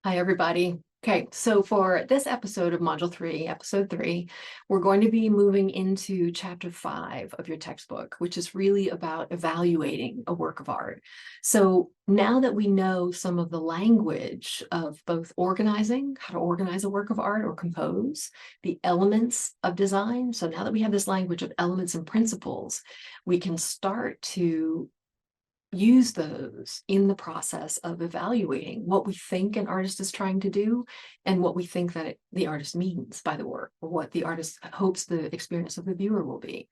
Hi, everybody. Okay, so for this episode of Module 3, Episode 3, we're going to be moving into Chapter 5 of your textbook, which is really about evaluating a work of art. So now that we know some of the language of both organizing, how to organize a work of art or compose, the elements of design, so now that we have this language of elements and principles, we can start to use those in the process of evaluating what we think an artist is trying to do and what we think that the artist means by the work, or what the artist hopes the experience of the viewer will be.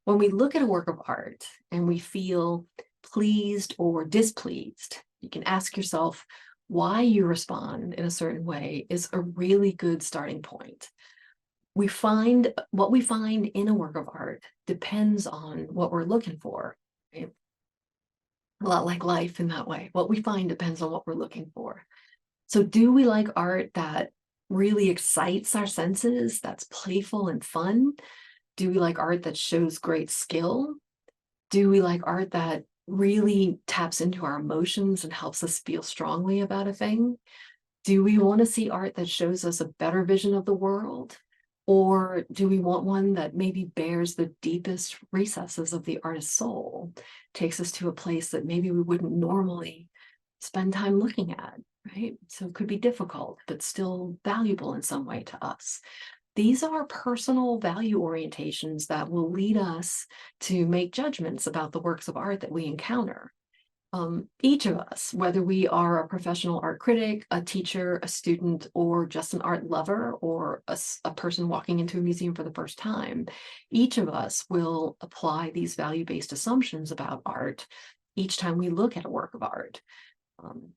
When we look at a work of art and we feel pleased or displeased, you can ask yourself why you respond in a certain way is a really good starting point. What we find in a work of art depends on what we're looking for. Right? A lot like life in that way. What we find depends on what we're looking for. So do we like art that really excites our senses, that's playful and fun? Do we like art that shows great skill? Do we like art that really taps into our emotions and helps us feel strongly about a thing? Do we want to see art that shows us a better vision of the world? Or do we want one that maybe bears the deepest recesses of the artist's soul, takes us to a place that maybe we wouldn't normally spend time looking at, right? So it could be difficult, but still valuable in some way to us. These are personal value orientations that will lead us to make judgments about the works of art that we encounter. Each of us, whether we are a professional art critic, a teacher, a student, or just an art lover, or a person walking into a museum for the first time, each of us will apply these value-based assumptions about art each time we look at a work of art.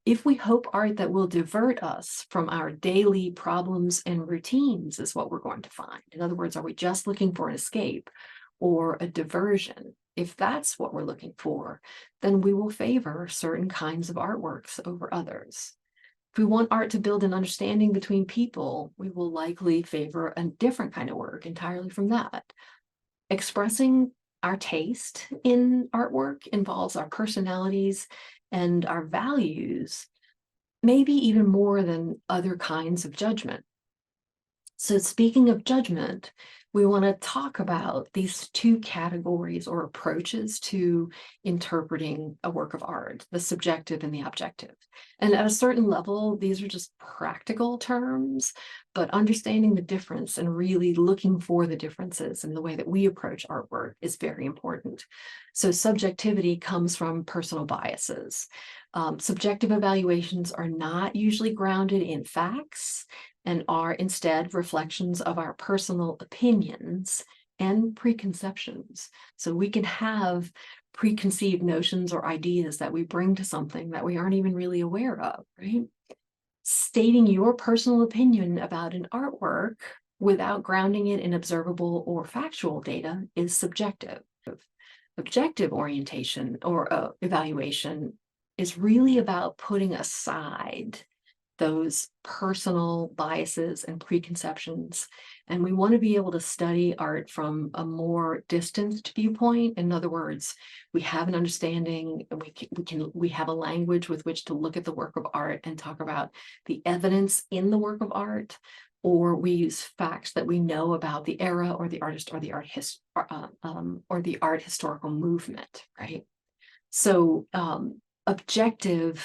If we hope art that will divert us from our daily problems and routines is what we're going to find. In other words, are we just looking for an escape or a diversion? If that's what we're looking for, then we will favor certain kinds of artworks over others. If we want art to build an understanding between people, we will likely favor a different kind of work entirely from that. Expressing our taste in artwork involves our personalities and our values, maybe even more than other kinds of judgment. So speaking of judgment, we want to talk about these two categories or approaches to interpreting a work of art, the subjective and the objective. And at a certain level, these are just practical terms, but understanding the difference and really looking for the differences in the way that we approach artwork is very important. So subjectivity comes from personal biases. Subjective evaluations are not usually grounded in facts and are instead reflections of our personal opinions and preconceptions. So we can have preconceived notions or ideas that we bring to something that we aren't even really aware of, right? Stating your personal opinion about an artwork without grounding it in observable or factual data is subjective. Objective orientation or evaluation is really about putting aside those personal biases and preconceptions. And we want to be able to study art from a more distanced viewpoint. In other words, we have an understanding and we have a language with which to look at the work of art and talk about the evidence in the work of art, or we use facts that we know about the era or the artist or the art historical movement, right? So objective,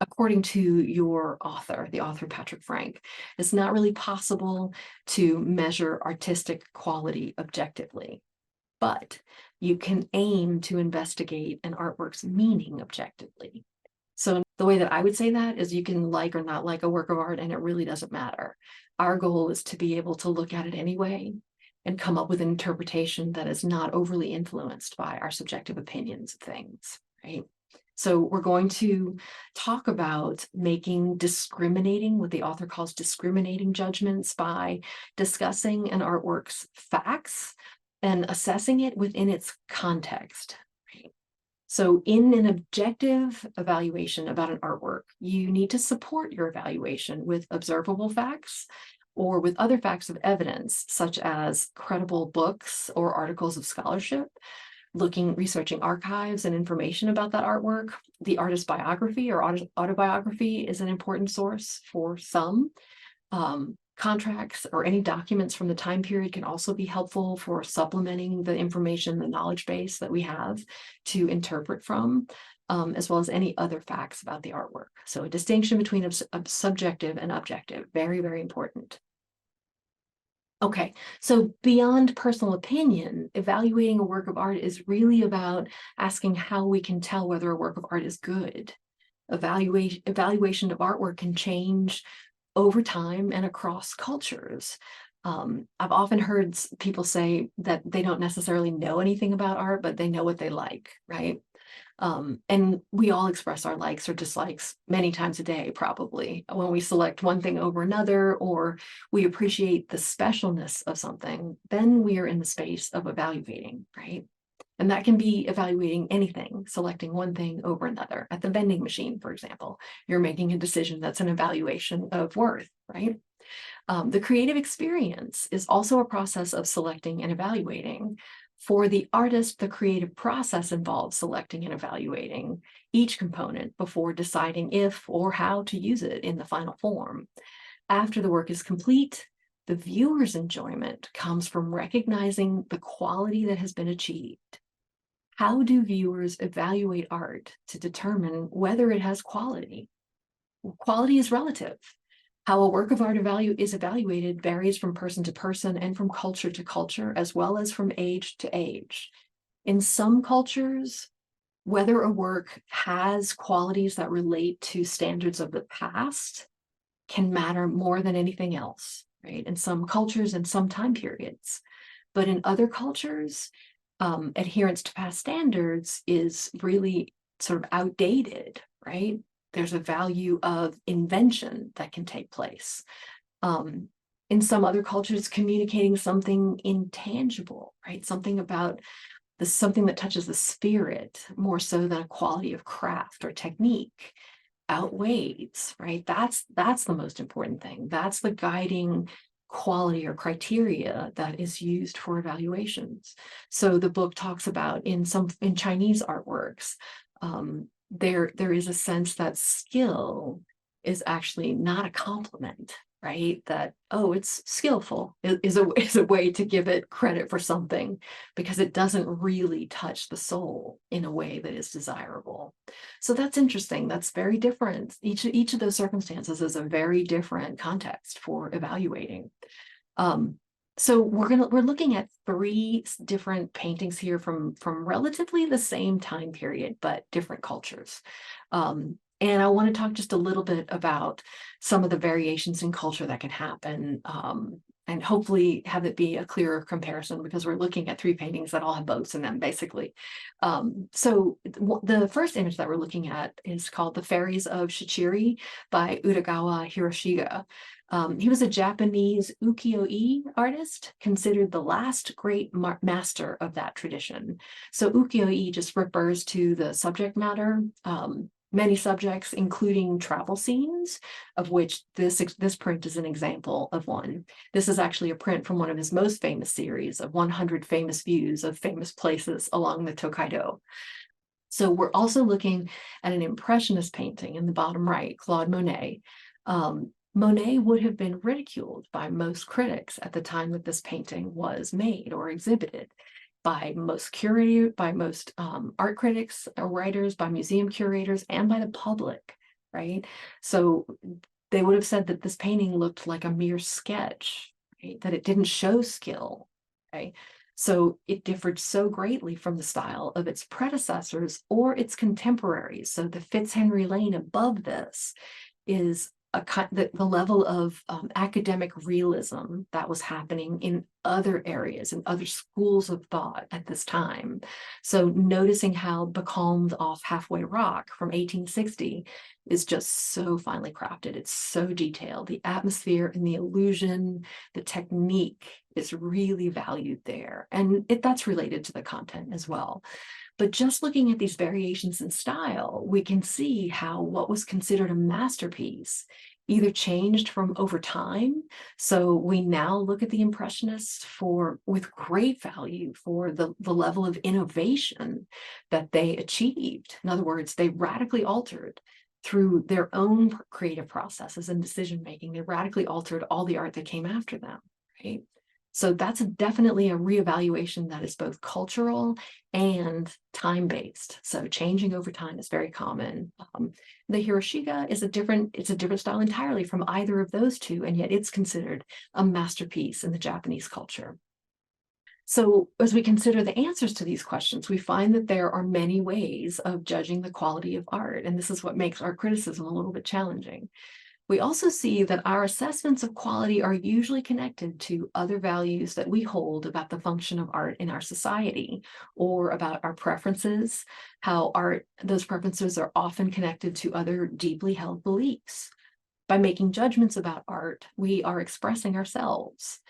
according to your author, the author Patrick Frank, it's not really possible to measure artistic quality objectively, but you can aim to investigate an artwork's meaning objectively. So the way that I would say that is you can like or not like a work of art, and it really doesn't matter. Our goal is to be able to look at it anyway and come up with an interpretation that is not overly influenced by our subjective opinions of things, right? So we're going to talk about making discriminating, what the author calls discriminating judgments, by discussing an artwork's facts and assessing it within its context. Right? So in an objective evaluation about an artwork, you need to support your evaluation with observable facts or with other facts of evidence, such as credible books or articles of scholarship, researching archives and information about that artwork. The artist's biography or autobiography is an important source for some. Contracts or any documents from the time period can also be helpful for supplementing the information, the knowledge base that we have to interpret from, as well as any other facts about the artwork. So a distinction between subjective and objective, very, very important. Okay, so beyond personal opinion, evaluating a work of art is really about asking how we can tell whether a work of art is good. Evaluation of artwork can change over time and across cultures. I've often heard people say that they don't necessarily know anything about art, but they know what they like, right? And we all express our likes or dislikes many times a day, probably, when we select one thing over another, or we appreciate the specialness of something, then we are in the space of evaluating, right? And that can be evaluating anything, selecting one thing over another. At the vending machine, for example, you're making a decision that's an evaluation of worth, right? The creative experience is also a process of selecting and evaluating. For the artist, the creative process involves selecting and evaluating each component before deciding if or how to use it in the final form. After the work is complete, the viewer's enjoyment comes from recognizing the quality that has been achieved. How do viewers evaluate art to determine whether it has quality? Well, quality is relative. How a work of art is evaluated varies from person to person and from culture to culture, as well as from age to age. In some cultures, whether a work has qualities that relate to standards of the past can matter more than anything else, right? In some cultures and some time periods. But in other cultures, adherence to past standards is really sort of outdated, right? There's a value of invention that can take place. In some other cultures, communicating something intangible, right? Something about something that touches the spirit more so than a quality of craft or technique outweighs, right? That's the most important thing. That's the guiding quality or criteria that is used for evaluations. So the book talks about in Chinese artworks, there is a sense that skill is actually not a compliment, right? That, oh, it's skillful is a way to give it credit for something because it doesn't really touch the soul in a way that is desirable. So that's interesting. That's very different. Each of those circumstances is a very different context for evaluating. So we're looking at 3 different paintings here from relatively the same time period, but different cultures. And I want to talk just a little bit about some of the variations in culture that can happen, and hopefully have it be a clearer comparison because we're looking at 3 paintings that all have boats in them, basically. So the first image that we're looking at is called The Fairies of Shichiri by Utagawa Hiroshiga. He was a Japanese ukiyo-e artist, considered the last great master of that tradition. So ukiyo-e just refers to the subject matter, many subjects, including travel scenes, of which this print is an example of one. This is actually a print from one of his most famous series of 100 famous views of famous places along the Tokaido. So we're also looking at an Impressionist painting in the bottom right, Claude Monet. Monet would have been ridiculed by most critics at the time that this painting was made or exhibited, by most art critics or writers, by museum curators, and by the public, right? So they would have said that this painting looked like a mere sketch, right? That it didn't show skill, right? So it differed so greatly from the style of its predecessors or its contemporaries. So the Fitzhenry Lane above this is the level of academic realism that was happening in other areas and other schools of thought at this time. So noticing how Becalmed off Halfway Rock from 1860 is just so finely crafted. It's so detailed. The atmosphere and the illusion, the technique is really valued there. And that's related to the content as well. But just looking at these variations in style, we can see how what was considered a masterpiece either changed from over time. So we now look at the Impressionists with great value for the level of innovation that they achieved. In other words, they radically altered through their own creative processes and decision making. They radically altered all the art that came after them, right? So that's definitely a reevaluation that is both cultural and time-based. So changing over time is very common. The Hiroshige is it's a different style entirely from either of those two, and yet it's considered a masterpiece in the Japanese culture. So as we consider the answers to these questions, we find that there are many ways of judging the quality of art, and this is what makes art criticism a little bit challenging. We also see that our assessments of quality are usually connected to other values that we hold about the function of art in our society, or about our preferences, how those preferences are often connected to other deeply held beliefs. By making judgments about art, we are expressing ourselves.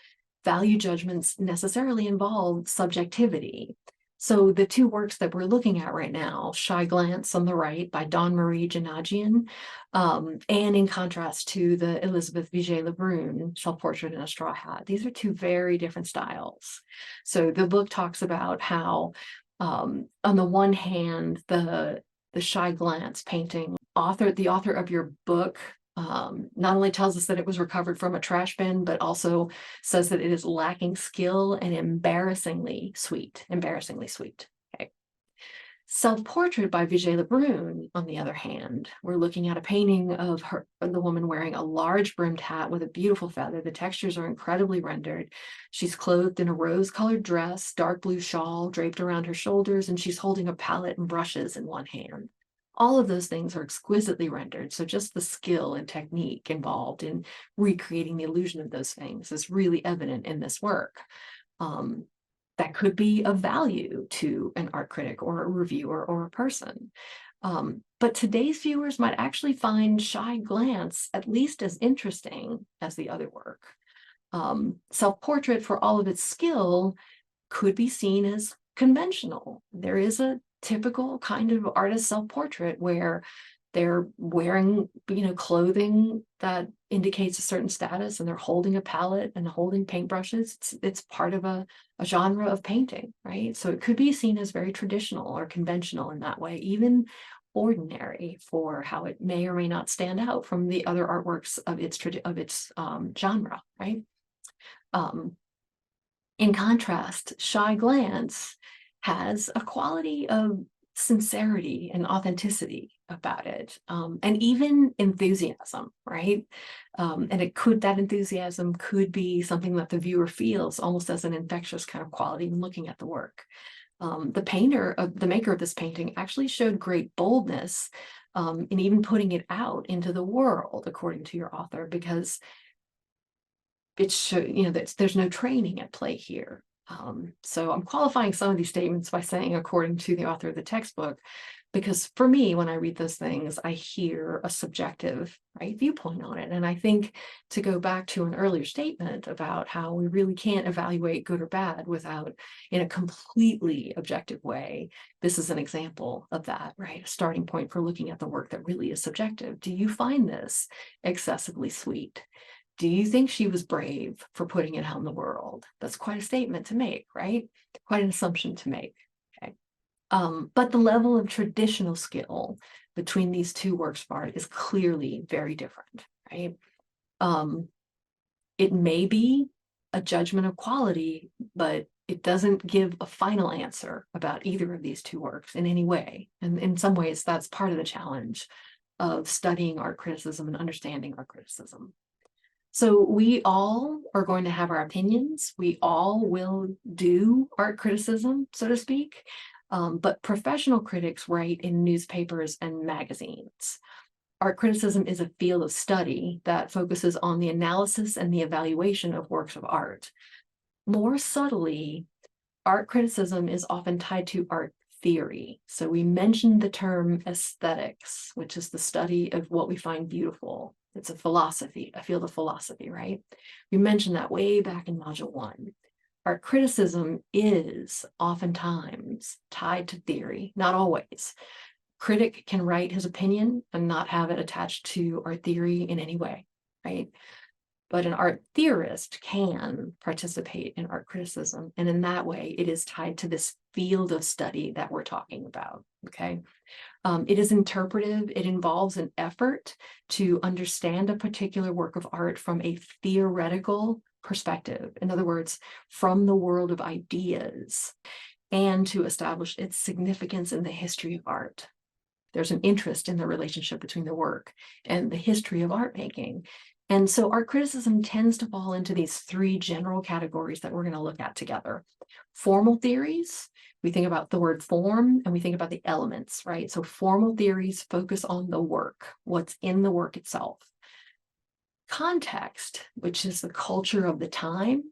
Value judgments necessarily involve subjectivity. So the two works that we're looking at right now, Shy Glance on the right by Dawn Marie Janagian, and in contrast to the Elizabeth Vigée-Lebrun Self-Portrait in a Straw Hat. These are two very different styles. So the book talks about how, on the one hand, the Shy Glance painting, the author of your book not only tells us that it was recovered from a trash bin, but also says that it is lacking skill and embarrassingly sweet. Okay. Self-Portrait by Vigée-Lebrun, on the other hand, we're looking at a painting of the woman wearing a large brimmed hat with a beautiful feather. The textures are incredibly rendered. She's clothed in a rose-colored dress, dark blue shawl draped around her shoulders, and she's holding a palette and brushes in one hand. All of those things are exquisitely rendered. So just the skill and technique involved in recreating the illusion of those things is really evident in this work. That could be of value to an art critic or a reviewer or a person. But today's viewers might actually find Shy Glance at least as interesting as the other work. Self-Portrait, for all of its skill, could be seen as conventional. There is a typical kind of artist self-portrait where they're wearing, clothing that indicates a certain status, and they're holding a palette and holding paintbrushes. It's part of a genre of painting, right? So it could be seen as very traditional or conventional in that way, even ordinary for how it may or may not stand out from the other artworks of its genre, right? In contrast, Shy Glance has a quality of sincerity and authenticity about it, and even enthusiasm, right? And that enthusiasm could be something that the viewer feels almost as an infectious kind of quality when looking at the work. The maker of this painting actually showed great boldness in even putting it out into the world, according to your author, because there's no training at play here. So I'm qualifying some of these statements by saying according to the author of the textbook, because for me, when I read those things, I hear a subjective, right, viewpoint on it. And I think, to go back to an earlier statement about how we really can't evaluate good or bad in a completely objective way, this is an example of that, right? A starting point for looking at the work that really is subjective. Do you find this excessively sweet? Do you think she was brave for putting it out in the world? That's quite a statement to make, right? Quite an assumption to make, okay? But the level of traditional skill between these two works of art is clearly very different, right? It may be a judgment of quality, but it doesn't give a final answer about either of these two works in any way. And in some ways, that's part of the challenge of studying art criticism and understanding art criticism. So we all are going to have our opinions. We all will do art criticism, so to speak, but professional critics write in newspapers and magazines. Art criticism is a field of study that focuses on the analysis and the evaluation of works of art. More subtly, art criticism is often tied to art theory. So we mentioned the term aesthetics, which is the study of what we find beautiful. It's a field of philosophy, right? We mentioned that way back in Module 1. Art criticism is oftentimes tied to theory, not always, critic can write his opinion and not have it attached to art theory in any way, right? But an art theorist can participate in art criticism. And in that way, it is tied to this field of study that we're talking about, okay? It is interpretive. It involves an effort to understand a particular work of art from a theoretical perspective. In other words, from the world of ideas, and to establish its significance in the history of art. There's an interest in the relationship between the work and the history of art making. And so art criticism tends to fall into these three general categories that we're going to look at together. Formal theories, we think about the word form and we think about the elements, right? So formal theories focus on the work, what's in the work itself. Context, which is the culture of the time.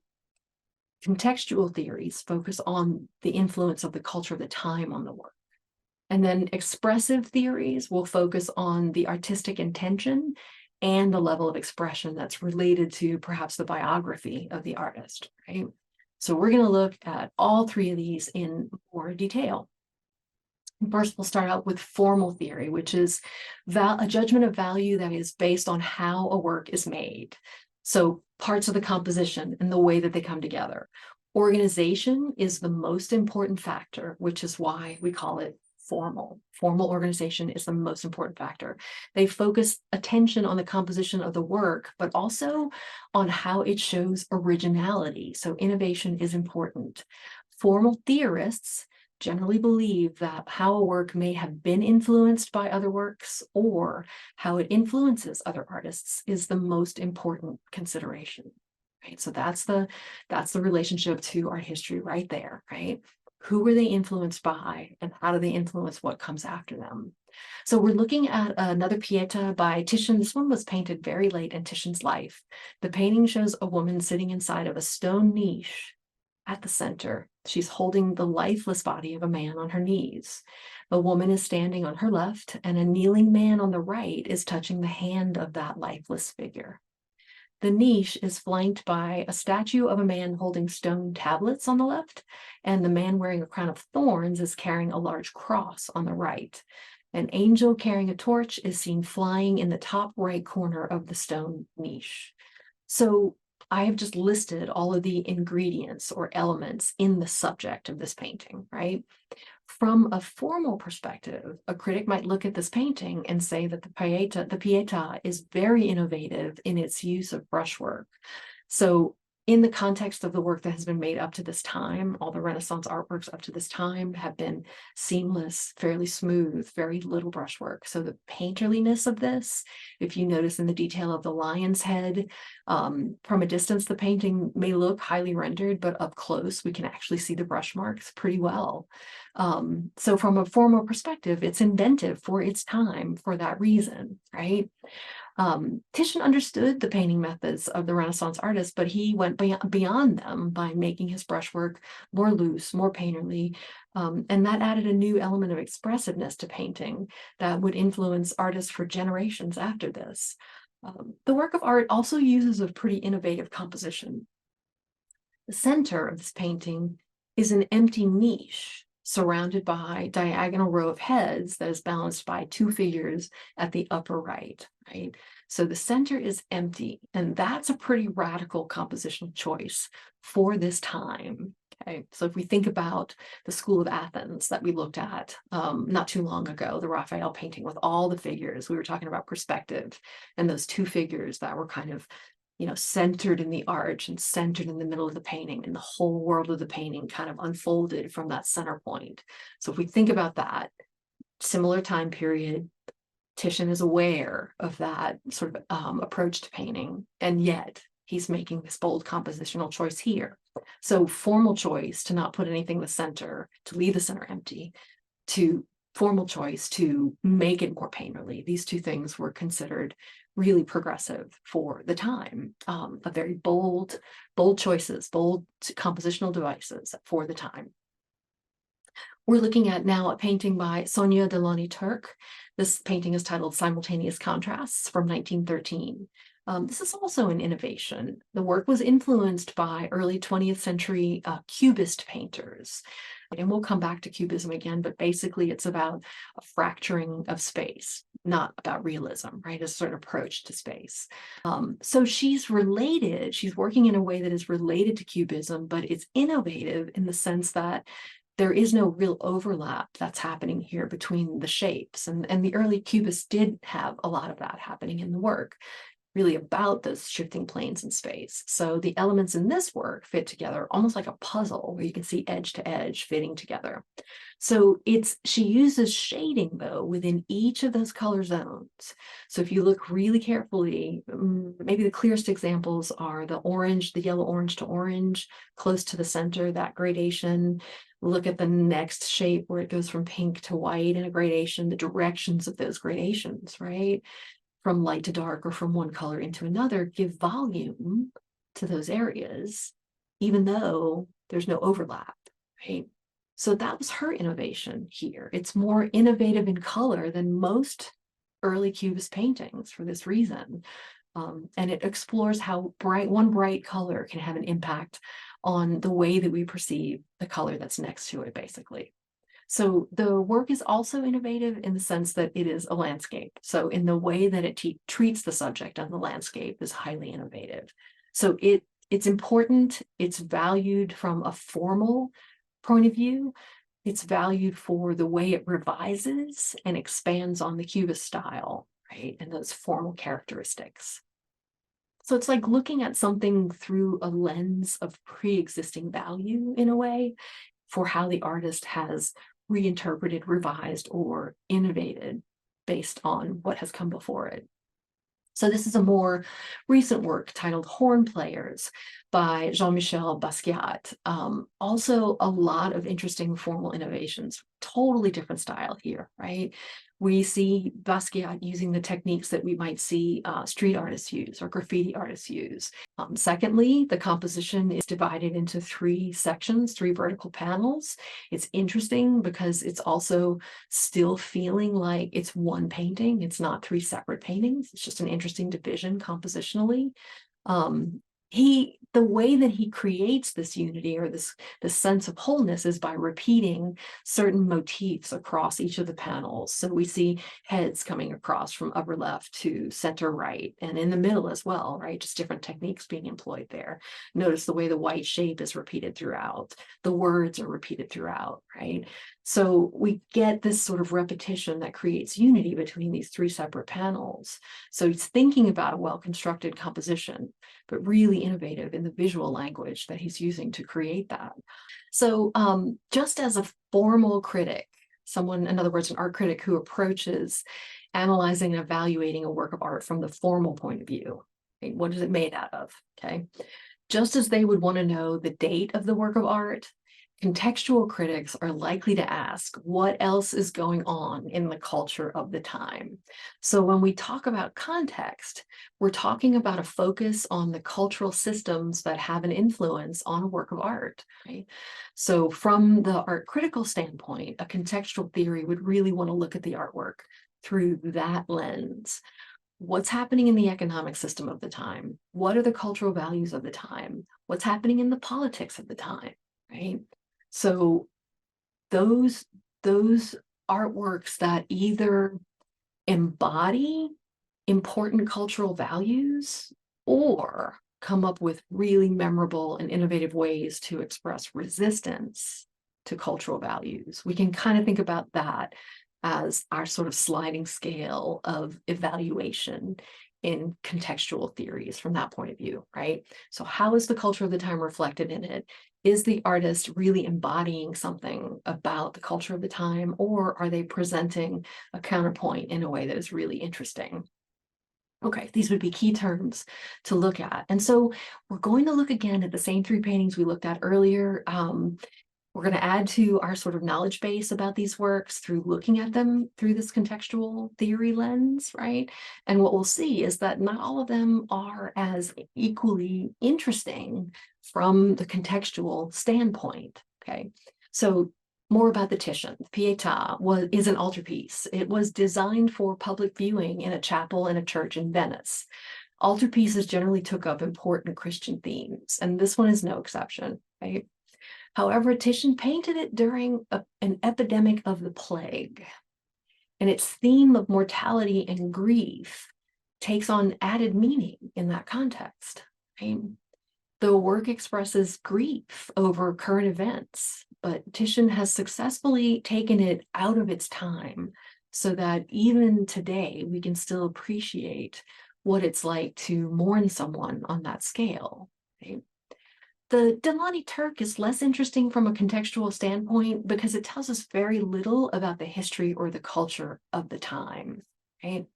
Contextual theories focus on the influence of the culture of the time on the work. And then expressive theories will focus on the artistic intention and the level of expression that's related to perhaps the biography of the artist, right? So we're going to look at all three of these in more detail. First, we'll start out with formal theory, which is a judgment of value that is based on how a work is made. So parts of the composition and the way that they come together. Organization is the most important factor, which is why we call it formal. Formal organization is the most important factor. They focus attention on the composition of the work, but also on how it shows originality. So innovation is important. Formal theorists generally believe that how a work may have been influenced by other works or how it influences other artists is the most important consideration, right? So that's the relationship to art history right there, right? Who were they influenced by and how do they influence what comes after them? So we're looking at another Pieta by Titian. This one was painted very late in Titian's life. The painting shows a woman sitting inside of a stone niche. At the center, she's holding the lifeless body of a man on her knees. The woman is standing on her left, and a kneeling man on the right is touching the hand of that lifeless figure. The niche is flanked by a statue of a man holding stone tablets on the left, and the man wearing a crown of thorns is carrying a large cross on the right. An angel carrying a torch is seen flying in the top right corner of the stone niche. So I have just listed all of the ingredients or elements in the subject of this painting, right? From a formal perspective, a critic might look at this painting and say that the Pieta is very innovative in its use of brushwork. So in the context of the work that has been made up to this time, all the Renaissance artworks up to this time have been seamless, fairly smooth, very little brushwork. So the painterliness of this, if you notice in the detail of the lion's head, from a distance, the painting may look highly rendered, but up close, we can actually see the brush marks pretty well. So from a formal perspective, it's inventive for its time for that reason, right? Titian understood the painting methods of the Renaissance artists, but he went beyond them by making his brushwork more loose, more painterly, and that added a new element of expressiveness to painting that would influence artists for generations after this. The work of art also uses a pretty innovative composition. The center of this painting is an empty niche surrounded by a diagonal row of heads that is balanced by two figures at the upper right, right? So the center is empty, and that's a pretty radical compositional choice for this time. Okay, so if we think about the School of Athens that we looked at not too long ago, the Raphael painting with all the figures, we were talking about perspective and those two figures that were kind of, you know, centered in the arch and centered in the middle of the painting, and the whole world of the painting kind of unfolded from that center point. So if we think about that similar time period, Titian is aware of that sort of approach to painting, and yet he's making this bold compositional choice here. So formal choice to not put anything in the center, to leave the center empty, to formal choice to make it more painterly. These two things were considered really progressive for the time, a very bold choices, bold compositional devices for the time. We're looking at now a painting by Sonia Delaunay-Turk. This painting is titled Simultaneous Contrasts from 1913. This is also an innovation. The work was influenced by early 20th century Cubist painters. And we'll come back to Cubism again, but basically it's about a fracturing of space, not about realism, right? A certain approach to space. So she's working in a way that is related to Cubism, but it's innovative in the sense that there is no real overlap that's happening here between the shapes. And the early Cubists did have a lot of that happening in the work, really about those shifting planes in space. So the elements in this work fit together almost like a puzzle where you can see edge to edge fitting together. So she uses shading though within each of those color zones. So if you look really carefully, maybe the clearest examples are the orange, the yellow orange to orange, close to the center, that gradation. Look at the next shape where it goes from pink to white in a gradation, the directions of those gradations, right? From light to dark or from one color into another, give volume to those areas, even though there's no overlap, right? So that was her innovation here. It's more innovative in color than most early Cubist paintings for this reason. And it explores how one bright color can have an impact on the way that we perceive the color that's next to it, basically. So the work is also innovative in the sense that it is a landscape. So in the way that it treats the subject on the landscape is highly innovative. So it's important, it's valued from a formal point of view. It's valued for the way it revises and expands on the Cubist style, right? And those formal characteristics. So it's like looking at something through a lens of pre-existing value in a way for how the artist has reinterpreted, revised, or innovated based on what has come before it. So this is a more recent work titled Horn Players by Jean-Michel Basquiat. Also a lot of interesting formal innovations, totally different style here, right? We see Basquiat using the techniques that we might see street artists use or graffiti artists use. Secondly, the composition is divided into 3 sections, 3 vertical panels. It's interesting because it's also still feeling like it's one painting. It's not 3 separate paintings. It's just an interesting division compositionally. The way that he creates this unity or this sense of wholeness is by repeating certain motifs across each of the panels. So we see heads coming across from upper left to center right, and in the middle as well, right? Just different techniques being employed there. Notice the way the white shape is repeated throughout. The words are repeated throughout, right? So we get this sort of repetition that creates unity between these 3 separate panels. So he's thinking about a well-constructed composition, but really innovative in the visual language that he's using to create that. So just as a formal critic, in other words, an art critic who approaches analyzing and evaluating a work of art from the formal point of view, right? What is it made out of, okay? Just as they would want to know the date of the work of art, contextual critics are likely to ask what else is going on in the culture of the time. So when we talk about context, we're talking about a focus on the cultural systems that have an influence on a work of art, right? So from the art critical standpoint, a contextual theory would really want to look at the artwork through that lens. What's happening in the economic system of the time? What are the cultural values of the time? What's happening in the politics of the time, right? So those artworks that either embody important cultural values or come up with really memorable and innovative ways to express resistance to cultural values. We can kind of think about that as our sort of sliding scale of evaluation in contextual theories from that point of view, right? So how is the culture of the time reflected in it? Is the artist really embodying something about the culture of the time, or are they presenting a counterpoint in a way that is really interesting? Okay, these would be key terms to look at. And so we're going to look again at the same 3 paintings we looked at earlier. We're going to add to our sort of knowledge base about these works through looking at them through this contextual theory lens, right? And what we'll see is that not all of them are as equally interesting from the contextual standpoint, okay? So more about the Titian. Pietà is an altarpiece. It was designed for public viewing in a chapel in a church in Venice. Altarpieces generally took up important Christian themes, and this one is no exception, right? However, Titian painted it during an epidemic of the plague, and its theme of mortality and grief takes on added meaning in that context. Right? The work expresses grief over current events, but Titian has successfully taken it out of its time so that even today we can still appreciate what it's like to mourn someone on that scale. Right? The Delani Turk is less interesting from a contextual standpoint because it tells us very little about the history or the culture of the time. Right?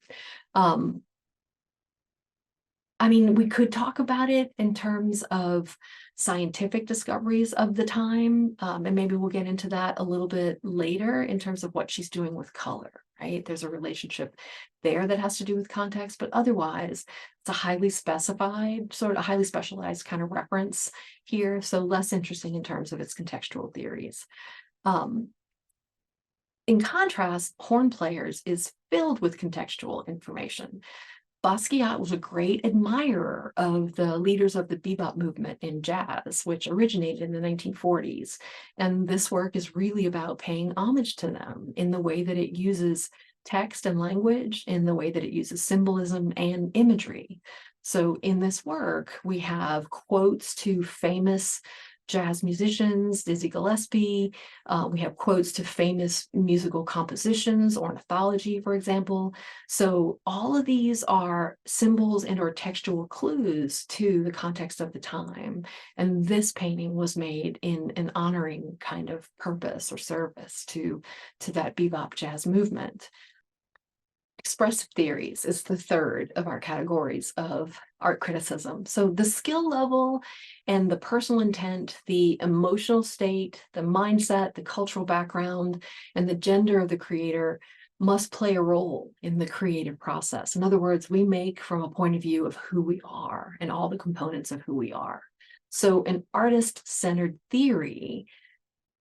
I mean, we could talk about it in terms of scientific discoveries of the time, and maybe we'll get into that a little bit later in terms of what she's doing with color, right? There's a relationship there that has to do with context, but otherwise, it's a highly specified, sort of highly specialized kind of reference here, so less interesting in terms of its contextual theories. In contrast, Horn Players is filled with contextual information. Basquiat was a great admirer of the leaders of the bebop movement in jazz, which originated in the 1940s. And this work is really about paying homage to them in the way that it uses text and language, in the way that it uses symbolism and imagery. So in this work, we have quotes to famous jazz musicians, Dizzy Gillespie. We have quotes to famous musical compositions, ornithology, for example. So all of these are symbols and or textual clues to the context of the time. And this painting was made in an honoring kind of purpose or service to that bebop jazz movement. Expressive theories is the third of our categories of art criticism. So the skill level and the personal intent, the emotional state, the mindset, the cultural background, and the gender of the creator must play a role in the creative process. In other words, we make from a point of view of who we are and all the components of who we are. So an artist-centered theory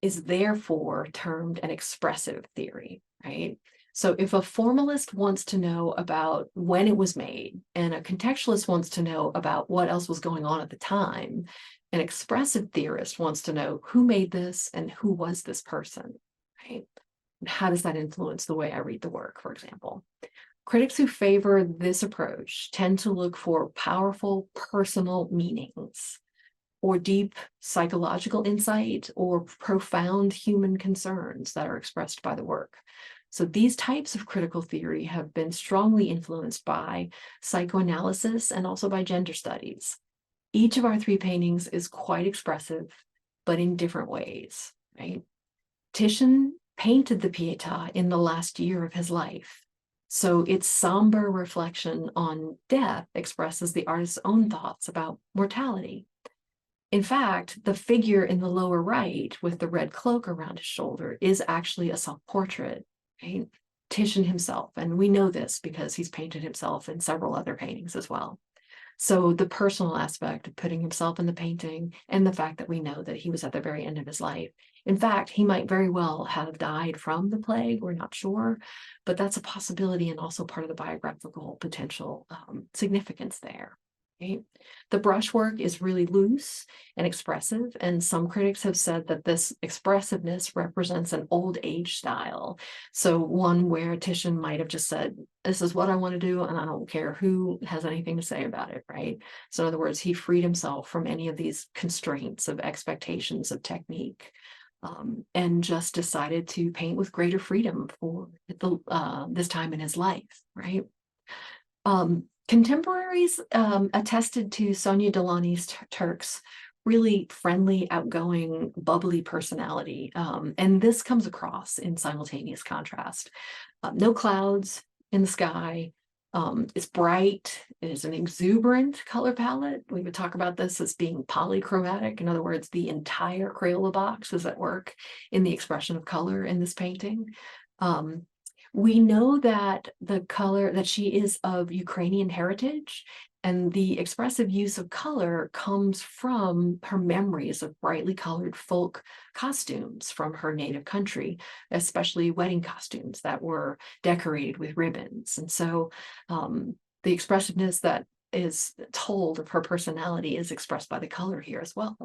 is therefore termed an expressive theory, right? So if a formalist wants to know about when it was made and a contextualist wants to know about what else was going on at the time, an expressive theorist wants to know who made this and who was this person, right? And how does that influence the way I read the work, for example? Critics who favor this approach tend to look for powerful personal meanings or deep psychological insight or profound human concerns that are expressed by the work. So these types of critical theory have been strongly influenced by psychoanalysis and also by gender studies. Each of our three paintings is quite expressive, but in different ways, right? Titian painted the Pietà in the last year of his life. So its somber reflection on death expresses the artist's own thoughts about mortality. In fact, the figure in the lower right with the red cloak around his shoulder is actually a self-portrait, right? Titian himself, and we know this because he's painted himself in several other paintings as well. So the personal aspect of putting himself in the painting and the fact that we know that he was at the very end of his life. In fact, he might very well have died from the plague, we're not sure, but that's a possibility and also part of the biographical potential significance there. Right? The brushwork is really loose and expressive, and some critics have said that this expressiveness represents an old age style. So one where Titian might have just said, this is what I want to do, and I don't care who has anything to say about it, right? So in other words, he freed himself from any of these constraints of expectations of technique. And just decided to paint with greater freedom for this time in his life, right? Contemporaries attested to Sonia Delany's Turk's really friendly, outgoing, bubbly personality. And this comes across in simultaneous contrast. No clouds in the sky. It's bright. It is an exuberant color palette. We would talk about this as being polychromatic. In other words, the entire Crayola box is at work in the expression of color in this painting. We know that that she is of Ukrainian heritage, and the expressive use of color comes from her memories of brightly colored folk costumes from her native country, especially wedding costumes that were decorated with ribbons. And so the expressiveness that is told of her personality is expressed by the color here as well.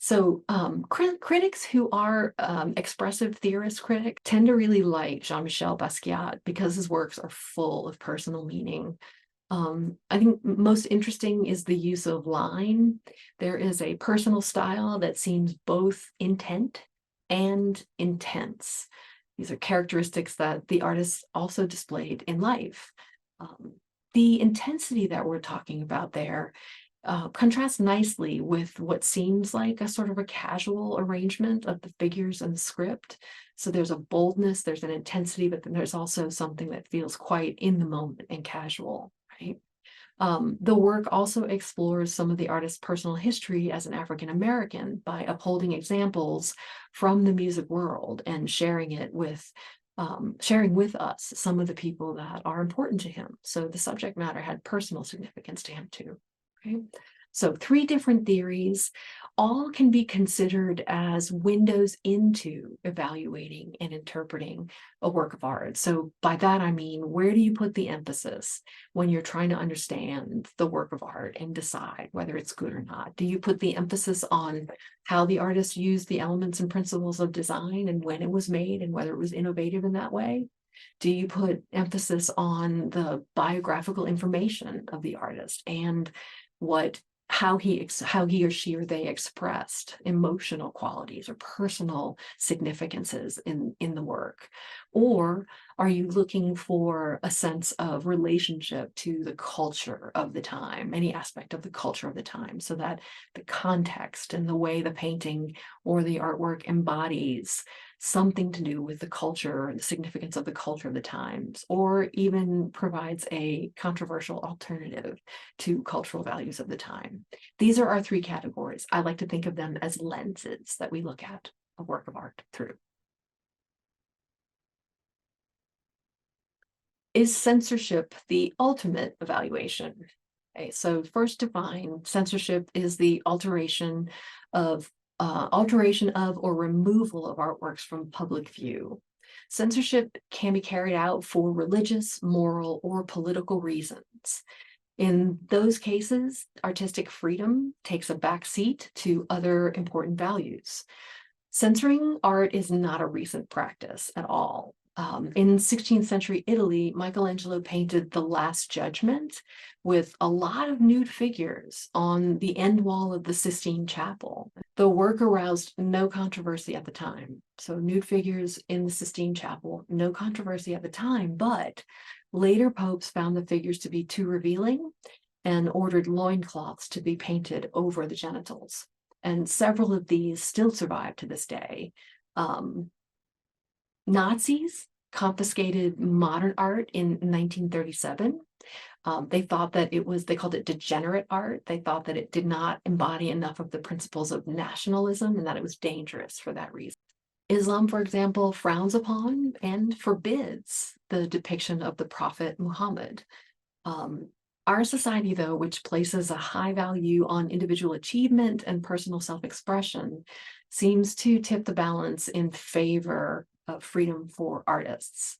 So critics who are expressive theorist critics tend to really like Jean-Michel Basquiat because his works are full of personal meaning. I think most interesting is the use of line. There is a personal style that seems both intent and intense. These are characteristics that the artist also displayed in life. Um, the intensity that we're talking about there contrasts nicely with what seems like a sort of a casual arrangement of the figures and the script. So there's a boldness, there's an intensity, but then there's also something that feels quite in the moment and casual, right? The work also explores some of the artist's personal history as an African American by upholding examples from the music world and sharing with us some of the people that are important to him. So the subject matter had personal significance to him too. Okay. So 3 different theories, all can be considered as windows into evaluating and interpreting a work of art. So by that, I mean, where do you put the emphasis when you're trying to understand the work of art and decide whether it's good or not? Do you put the emphasis on how the artist used the elements and principles of design and when it was made and whether it was innovative in that way? Do you put emphasis on the biographical information of the artist and how he or she or they expressed emotional qualities or personal significances in the work? Or are you looking for a sense of relationship to the culture of the time, any aspect of the culture of the time, so that the context and the way the painting or the artwork embodies something to do with the culture, the significance of the culture of the times, or even provides a controversial alternative to cultural values of the time? These are our 3 categories. I like to think of them as lenses that we look at a work of art through. Is censorship the ultimate evaluation? Okay, so first define, censorship is the alteration of or removal of artworks from public view. Censorship can be carried out for religious, moral, or political reasons. In those cases, artistic freedom takes a backseat to other important values. Censoring art is not a recent practice at all. In 16th century Italy, Michelangelo painted The Last Judgment with a lot of nude figures on the end wall of the Sistine Chapel. The work aroused no controversy at the time. So nude figures in the Sistine Chapel, no controversy at the time, but later popes found the figures to be too revealing and ordered loincloths to be painted over the genitals. And several of these still survive to this day. Nazis confiscated modern art in 1937. They thought that they called it degenerate art. They thought that it did not embody enough of the principles of nationalism and that it was dangerous for that reason. Islam, for example, frowns upon and forbids the depiction of the Prophet Muhammad. Our society, though, which places a high value on individual achievement and personal self-expression, seems to tip the balance in favor of freedom for artists.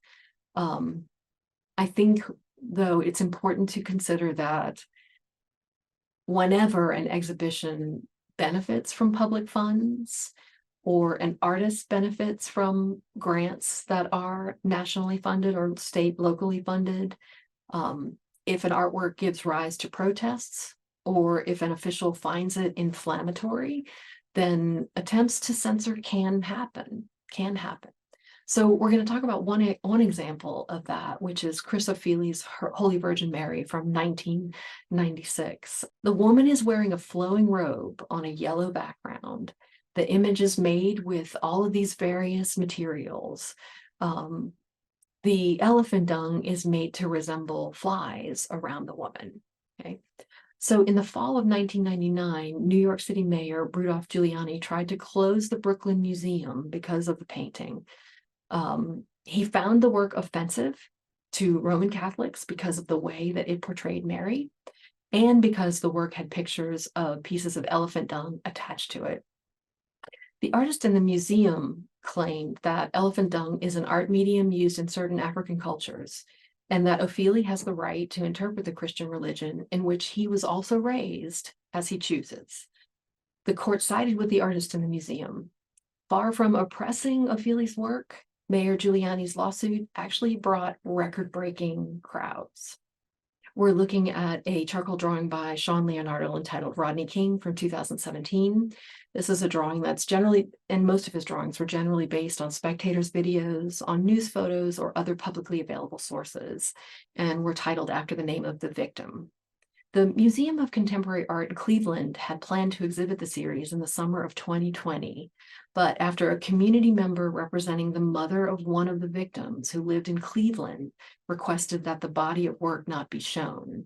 I think, though, it's important to consider that whenever an exhibition benefits from public funds, or an artist benefits from grants that are nationally funded or locally funded, if an artwork gives rise to protests, or if an official finds it inflammatory, then attempts to censor can happen. So we're going to talk about one example of that, which is Chris O'Feely's Holy Virgin Mary from 1996. The woman is wearing a flowing robe on a yellow background. The image is made with all of these various materials. The elephant dung is made to resemble flies around the woman. Okay. So in the fall of 1999, New York City Mayor Rudolph Giuliani tried to close the Brooklyn Museum because of the painting. He found the work offensive to Roman Catholics because of the way that it portrayed Mary, and because the work had pictures of pieces of elephant dung attached to it. The artist in the museum claimed that elephant dung is an art medium used in certain African cultures, and that O'Feely has the right to interpret the Christian religion in which he was also raised as he chooses. The court sided with the artist in the museum. Far from oppressing Ophelie's work, Mayor Giuliani's lawsuit actually brought record-breaking crowds. We're looking at a charcoal drawing by Sean Leonardo entitled Rodney King from 2017. This is a drawing that's generally, and most of his drawings were generally based on spectators' videos, on news photos, or other publicly available sources, and were titled after the name of the victim. The Museum of Contemporary Art in Cleveland had planned to exhibit the series in the summer of 2020, but after a community member representing the mother of one of the victims who lived in Cleveland requested that the body of work not be shown,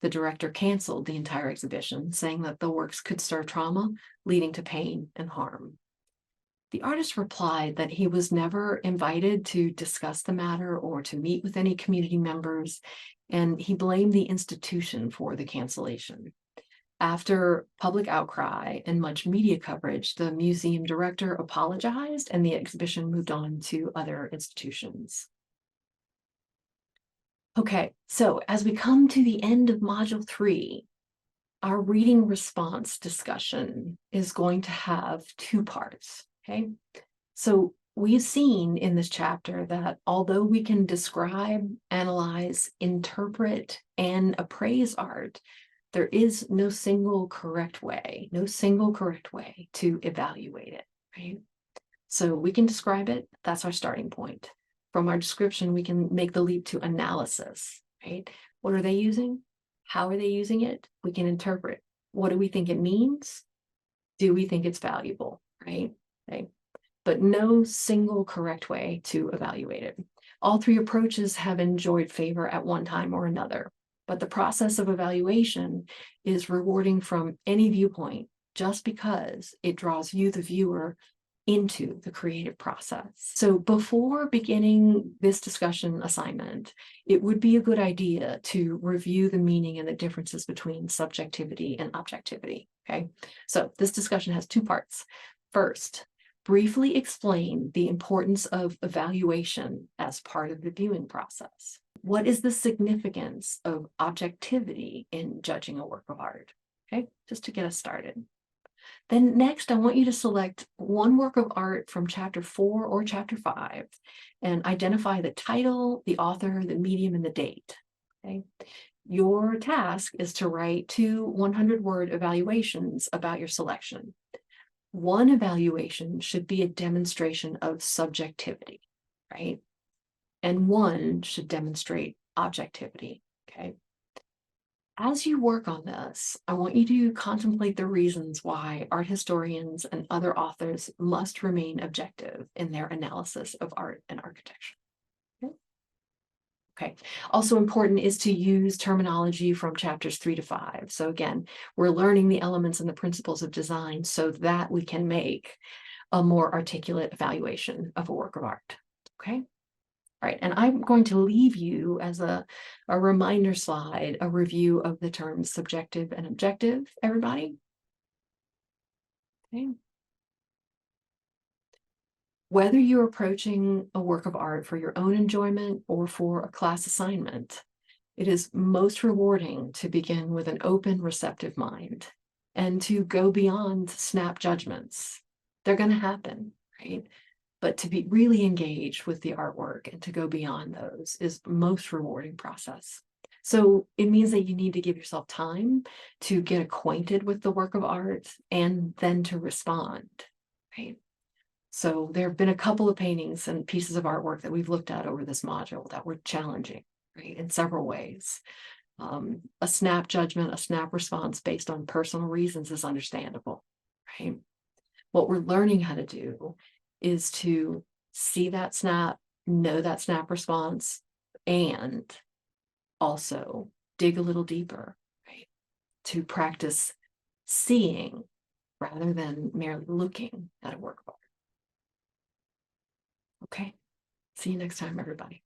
the director canceled the entire exhibition, saying that the works could stir trauma, leading to pain and harm. The artist replied that he was never invited to discuss the matter or to meet with any community members, and he blamed the institution for the cancellation. After public outcry and much media coverage, the museum director apologized and the exhibition moved on to other institutions. Okay, so as we come to the end of Module 3, our reading response discussion is going to have two parts, okay? So we've seen in this chapter that although we can describe, analyze, interpret, and appraise art, there is no single correct way to evaluate it, right? So we can describe it, that's our starting point. From our description, we can make the leap to analysis, right? What are they using? How are they using it? We can interpret. What do we think it means? Do we think it's valuable, right? Okay. But no single correct way to evaluate it. All three approaches have enjoyed favor at one time or another, but the process of evaluation is rewarding from any viewpoint just because it draws you, the viewer, into the creative process. So before beginning this discussion assignment, it would be a good idea to review the meaning and the differences between subjectivity and objectivity, okay? So this discussion has two parts. First, briefly explain the importance of evaluation as part of the viewing process. What is the significance of objectivity in judging a work of art? Okay, just to get us started. Then next, I want you to select one work of art from Chapter 4 or Chapter 5 and identify the title, the author, the medium, and the date. Okay? Your task is to write 2 100-word evaluations about your selection. One evaluation should be a demonstration of subjectivity, right? And one should demonstrate objectivity, okay? As you work on this, I want you to contemplate the reasons why art historians and other authors must remain objective in their analysis of art and architecture. Okay. Also important is to use terminology from chapters 3 to 5. So again, we're learning the elements and the principles of design so that we can make a more articulate evaluation of a work of art. Okay. All right, and I'm going to leave you as a reminder slide, a review of the terms subjective and objective, everybody. Okay. Whether you're approaching a work of art for your own enjoyment or for a class assignment, it is most rewarding to begin with an open, receptive mind and to go beyond snap judgments. They're going to happen, right? But to be really engaged with the artwork and to go beyond those is the most rewarding process. So it means that you need to give yourself time to get acquainted with the work of art and then to respond, right? So there have been a couple of paintings and pieces of artwork that we've looked at over this module that were challenging, right, in several ways. A snap judgment, a snap response based on personal reasons is understandable, right? What we're learning how to do is to see that snap, know that snap response, and also dig a little deeper, right? To practice seeing rather than merely looking at a work of art. Okay, see you next time, everybody.